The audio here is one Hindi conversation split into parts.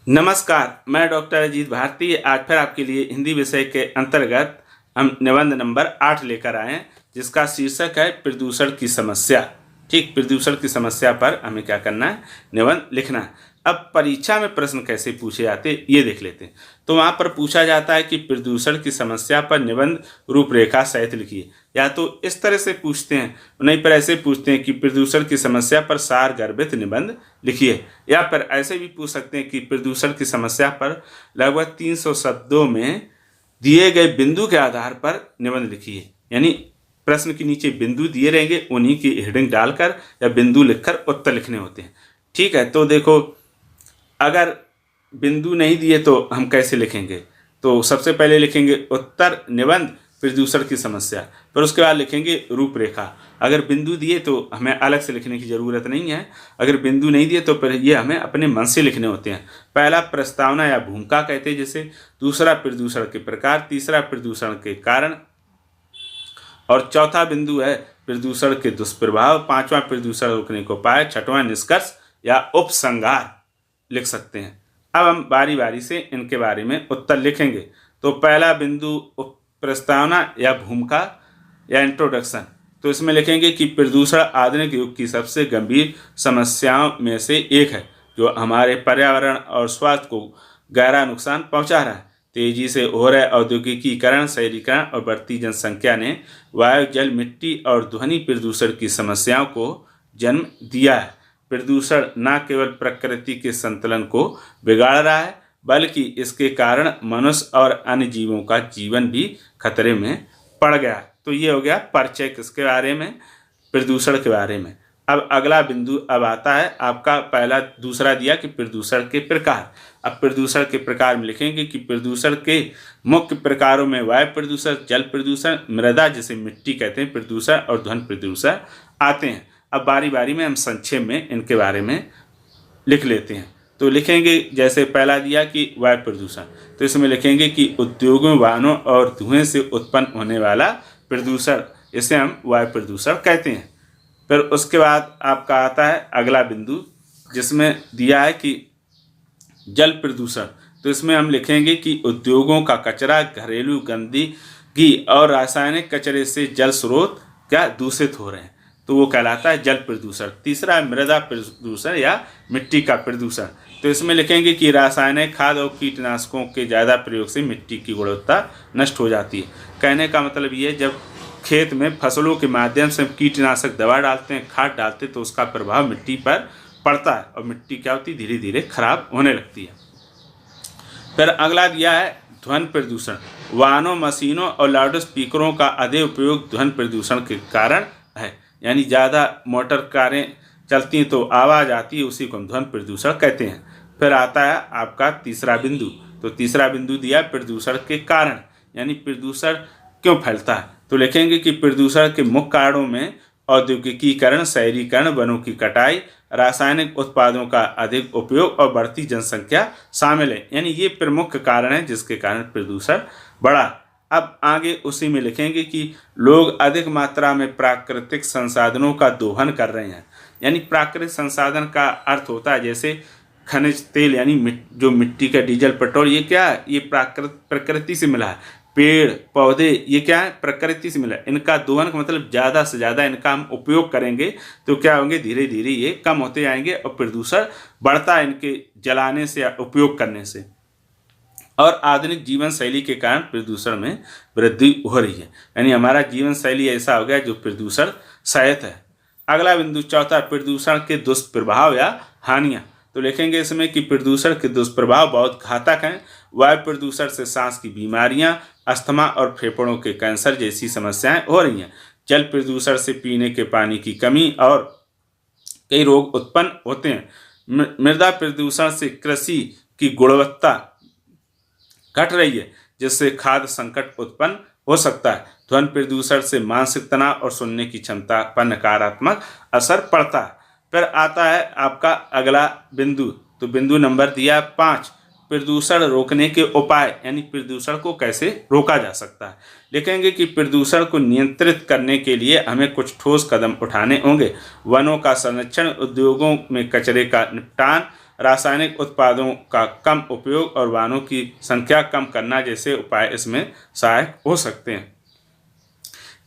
नमस्कार, मैं डॉक्टर अजीत भारती आज फिर आपके लिए हिंदी विषय के अंतर्गत हम निबंध नंबर 8 लेकर आए हैं, जिसका शीर्षक है प्रदूषण की समस्या। ठीक, प्रदूषण की समस्या पर हमें क्या करना है, निबंध लिखना है। अब परीक्षा में प्रश्न कैसे पूछे जाते हैं ये देख लेते हैं। तो वहाँ पर पूछा जाता है कि प्रदूषण की समस्या पर निबंध रूपरेखा सहित लिखिए। या तो इस तरह से पूछते हैं, नहीं पर ऐसे पूछते हैं कि प्रदूषण की समस्या पर सार गर्भित निबंध लिखिए। या फिर ऐसे भी पूछ सकते हैं कि प्रदूषण की समस्या पर लगभग 300 शब्दों में दिए गए बिंदु के आधार पर निबंध लिखिए। यानी प्रश्न के नीचे बिंदु दिए रहेंगे, उन्हीं की हेडिंग डालकर या बिंदु लिखकर उत्तर लिखने होते हैं। ठीक है, तो देखो, अगर बिंदु नहीं दिए तो हम कैसे लिखेंगे? तो सबसे पहले लिखेंगे उत्तर निबंध प्रदूषण की समस्या, फिर उसके बाद लिखेंगे रूपरेखा। अगर बिंदु दिए तो हमें अलग से लिखने की ज़रूरत नहीं है, अगर बिंदु नहीं दिए तो फिर ये हमें अपने मन से लिखने होते हैं। पहला प्रस्तावना या भूमिका कहते हैं जैसे, दूसरा प्रदूषण के प्रकार, तीसरा प्रदूषण के कारण, और चौथा बिंदु है प्रदूषण के दुष्प्रभाव, पांचवा प्रदूषण रोकने को उपाय, छठवां निष्कर्ष या उपसंहार लिख सकते हैं। अब हम बारी बारी से इनके बारे में उत्तर लिखेंगे। तो पहला बिंदु प्रस्तावना या भूमिका या इंट्रोडक्शन, तो इसमें लिखेंगे कि प्रदूषण आधुनिक युग की सबसे गंभीर समस्याओं में से एक है, जो हमारे पर्यावरण और स्वास्थ्य को गहरा नुकसान पहुंचा रहा है। तेजी से हो रहे औद्योगिकीकरण, शहरीकरण और बढ़ती जनसंख्या ने वायु, जल, मिट्टी और ध्वनि प्रदूषण की समस्याओं को जन्म दिया है। प्रदूषण न केवल प्रकृति के संतुलन को बिगाड़ रहा है, बल्कि इसके कारण मनुष्य और अन्य जीवों का जीवन भी खतरे में पड़ गया। तो ये हो गया परिचय किसके बारे में, प्रदूषण के बारे में। अब अगला बिंदु अब आता है आपका पहला दूसरा दिया कि प्रदूषण के प्रकार। अब प्रदूषण के प्रकार में लिखेंगे कि प्रदूषण के मुख्य प्रकारों में वायु प्रदूषण, जल प्रदूषण, मृदा जिसे मिट्टी कहते हैं प्रदूषण और ध्वनि प्रदूषण आते हैं। अब बारी बारी में हम संक्षेप में इनके बारे में लिख लेते हैं। तो लिखेंगे जैसे पहला दिया कि वायु प्रदूषण, तो इसमें लिखेंगे कि उद्योगों, वाहनों और धुएं से उत्पन्न होने वाला प्रदूषण, इसे हम वायु प्रदूषण कहते हैं। फिर उसके बाद आपका आता है अगला बिंदु, जिसमें दिया है कि जल प्रदूषण, तो इसमें हम लिखेंगे कि उद्योगों का कचरा, घरेलू गंदगी और रासायनिक कचरे से जल स्रोत क्या दूषित हो रहे हैं, तो वो कहलाता है जल प्रदूषण। तीसरा है मृदा प्रदूषण या मिट्टी का प्रदूषण, तो इसमें लिखेंगे कि रासायनिक खाद और कीटनाशकों के ज़्यादा प्रयोग से मिट्टी की गुणवत्ता नष्ट हो जाती है। कहने का मतलब ये, जब खेत में फसलों के माध्यम से कीटनाशक दवा डालते हैं, खाद डालते हैं, तो उसका प्रभाव मिट्टी पर पड़ता है और मिट्टी क्या होती है, धीरे धीरे खराब होने लगती है। फिर अगला दिया है ध्वनि प्रदूषण। वाहनों, मशीनों और लाउड स्पीकरों का अधिक उपयोग ध्वनि प्रदूषण के कारण है। यानी ज़्यादा मोटर कारें चलती हैं तो आवाज़ आती है, उसी को हम ध्वनि प्रदूषण कहते हैं। फिर आता है आपका तीसरा बिंदु, तो तीसरा बिंदु दिया प्रदूषण के कारण, यानी प्रदूषण क्यों फैलता है, तो लिखेंगे कि प्रदूषण के मुख्य कारणों में औद्योगिकीकरण, शहरीकरण, वनों की कटाई, रासायनिक उत्पादों का अधिक उपयोग और बढ़ती जनसंख्या शामिल है। यानी ये प्रमुख कारण है जिसके कारण प्रदूषण बढ़ा। अब आगे उसी में लिखेंगे कि लोग अधिक मात्रा में प्राकृतिक संसाधनों का दोहन कर रहे हैं। यानी प्राकृतिक संसाधन का अर्थ होता है जैसे खनिज तेल, यानी जो मिट्टी का डीजल, पेट्रोल, ये क्या है, ये प्रकृति से मिला है। पेड़ पौधे, ये क्या है, प्रकृति से मिला है। इनका दोहन का मतलब ज़्यादा से ज़्यादा इनका हम उपयोग करेंगे तो क्या होंगे, धीरे धीरे ये कम होते जाएंगे और प्रदूषण बढ़ता है इनके जलाने से या उपयोग करने से। और आधुनिक जीवन शैली के कारण प्रदूषण में वृद्धि हो रही है। यानी हमारा जीवन शैली ऐसा हो गया जो प्रदूषण सहित है। अगला बिंदु चौथा, प्रदूषण के दुष्प्रभाव या हानियाँ, तो लिखेंगे इसमें कि प्रदूषण के दुष्प्रभाव बहुत घातक हैं। वायु प्रदूषण से सांस की बीमारियां, अस्थमा और फेफड़ों के कैंसर जैसी समस्याएं हो रही हैं। जल प्रदूषण से पीने के पानी की कमी और कई रोग उत्पन्न होते हैं। मृदा प्रदूषण से कृषि की गुणवत्ता घट रही है, जिससे खाद्य संकट उत्पन्न हो सकता है। ध्वनि प्रदूषण से मानसिक तनाव और सुनने की क्षमता पर नकारात्मक असर पड़ता है। फिर आता है आपका अगला बिंदु, तो बिंदु नंबर दिया 5, प्रदूषण रोकने के उपाय, यानी प्रदूषण को कैसे रोका जा सकता है। लिखेंगे कि प्रदूषण को नियंत्रित करने के लिए हमें कुछ ठोस कदम उठाने होंगे। वनों का संरक्षण, उद्योगों में कचरे का निपटान, रासायनिक उत्पादों का कम उपयोग और वाहनों की संख्या कम करना जैसे उपाय इसमें सहायक हो सकते हैं।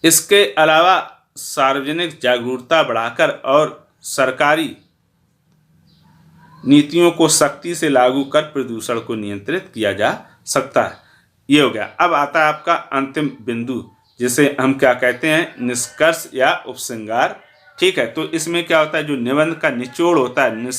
इसके अलावा सार्वजनिक जागरूकता बढ़ाकर और सरकारी नीतियों को सख्ती से लागू कर प्रदूषण को नियंत्रित किया जा सकता है। ये हो गया। अब आता है आपका अंतिम बिंदु, जिसे हम क्या कहते हैं, निष्कर्ष या उपसंहार। ठीक है, तो इसमें क्या होता है, जो निबंध का निचोड़ होता है,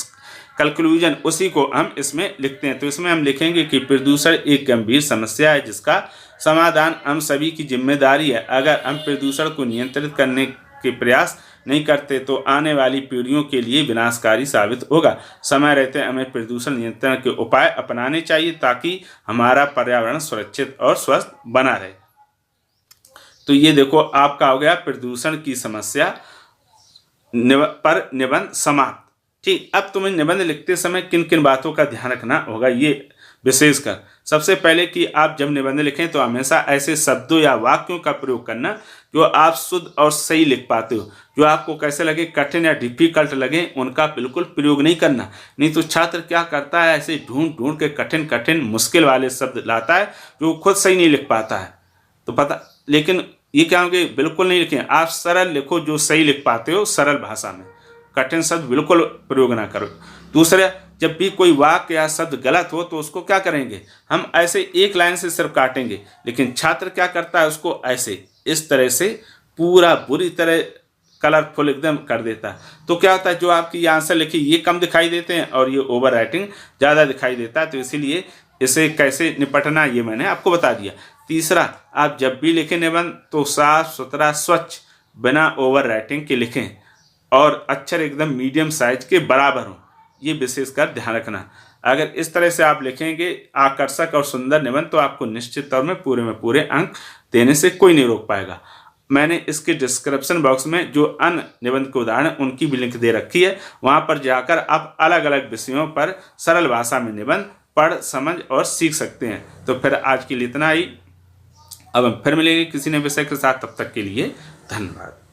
कंक्लूजन, उसी को हम इसमें लिखते हैं। तो इसमें हम लिखेंगे कि प्रदूषण एक गंभीर समस्या है जिसका समाधान हम सभी की जिम्मेदारी है। अगर हम प्रदूषण को नियंत्रित करने के प्रयास नहीं करते तो आने वाली पीढ़ियों के लिए विनाशकारी साबित होगा। समय रहते हमें प्रदूषण नियंत्रण के उपाय अपनाने चाहिए ताकि हमारा पर्यावरण सुरक्षित और स्वस्थ बना रहे। तो ये देखो आपका हो गया प्रदूषण की समस्या पर निबंध समाप्त। ठीक, अब तुम्हें निबंध लिखते समय किन किन बातों का ध्यान रखना होगा, ये विशेषकर सबसे पहले कि आप जब निबंध लिखें तो हमेशा ऐसे शब्दों या वाक्यों का प्रयोग करना जो आप शुद्ध और सही लिख पाते हो। जो आपको कैसे लगे, कठिन या डिफिकल्ट लगे, उनका बिल्कुल प्रयोग नहीं करना। नहीं तो छात्र क्या करता है, ऐसे ढूंढ ढूंढ के कठिन कठिन मुश्किल वाले शब्द लाता है जो खुद सही नहीं लिख पाता है। तो पता, लेकिन ये क्या होंगे, बिल्कुल नहीं लिखें। आप सरल लिखो, जो सही लिख पाते हो सरल भाषा में, कठिन शब्द बिल्कुल प्रयोग ना करो। दूसरा, जब भी कोई वाक्य या शब्द गलत हो तो उसको क्या करेंगे, हम ऐसे एक लाइन से सिर्फ काटेंगे। लेकिन छात्र क्या करता है, उसको ऐसे इस तरह से पूरा बुरी तरह कलरफुल एकदम कर देता है। तो क्या होता है, जो आपकी ये आंसर लिखी ये कम दिखाई देते हैं और ये ओवर राइटिंग ज़्यादा दिखाई देता है। तो इसीलिए इसे कैसे निपटना ये मैंने आपको बता दिया। तीसरा, आप जब भी लिखें निबंध तो साफ सुथरा स्वच्छ बिना ओवर राइटिंग के लिखें और अक्षर एकदम मीडियम साइज के बराबर हों, ये विशेषकर ध्यान रखना। अगर इस तरह से आप लिखेंगे आकर्षक और सुंदर निबंध तो आपको निश्चित तौर में पूरे अंक देने से कोई नहीं रोक पाएगा। मैंने इसके डिस्क्रिप्शन बॉक्स में जो अन्य निबंध के उदाहरण उनकी भी लिंक दे रखी है, वहाँ पर जाकर आप अलग अलग विषयों पर सरल भाषा में निबंध पढ़ समझ और सीख सकते हैं। तो फिर आज के लिए इतना ही। अब हम फिर मिलेंगे किसी नए विषय के साथ, तब तक के लिए धन्यवाद।